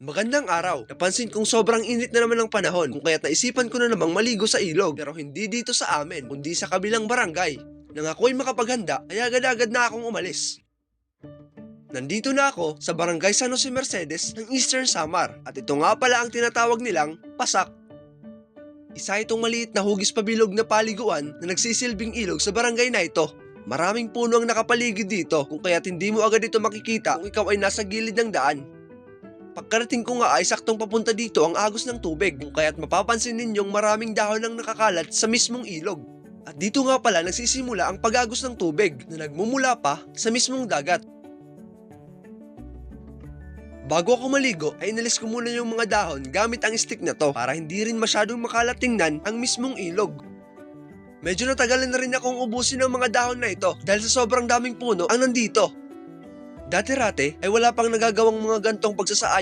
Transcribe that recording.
Magandang araw. Napansin kong sobrang init na naman ng panahon kung kaya't naisipan ko na namang maligo sa ilog pero hindi dito sa amin kundi sa kabilang barangay. Nang ako'y makapaghanda ay agad-agad na akong umalis. Nandito na ako sa barangay San Jose Mercedes ng Eastern Samar at ito nga pala ang tinatawag nilang pasak. Isa itong maliit na hugis pabilog na paliguan na nagsisilbing ilog sa barangay na ito. Maraming puno ang nakapaligid dito kung kaya't hindi mo agad ito makikita kung ikaw ay nasa gilid ng daan. Pagkarating ko nga ay saktong papunta dito ang agos ng tubig kung kaya't mapapansin ninyong maraming dahon ang nakakalat sa mismong ilog. At dito nga pala nagsisimula ang pag-agos ng tubig na nagmumula pa sa mismong dagat. Bago ako maligo ay inalis ko muna yung mga dahon gamit ang stick na to para hindi rin masyadong makalat tingnan ang mismong ilog. Medyo natagalan na rin akong ubusin ang mga dahon na ito dahil sa sobrang daming puno ang nandito. Dati-rate ay wala pang nagagawang mga gantong pagsasaayos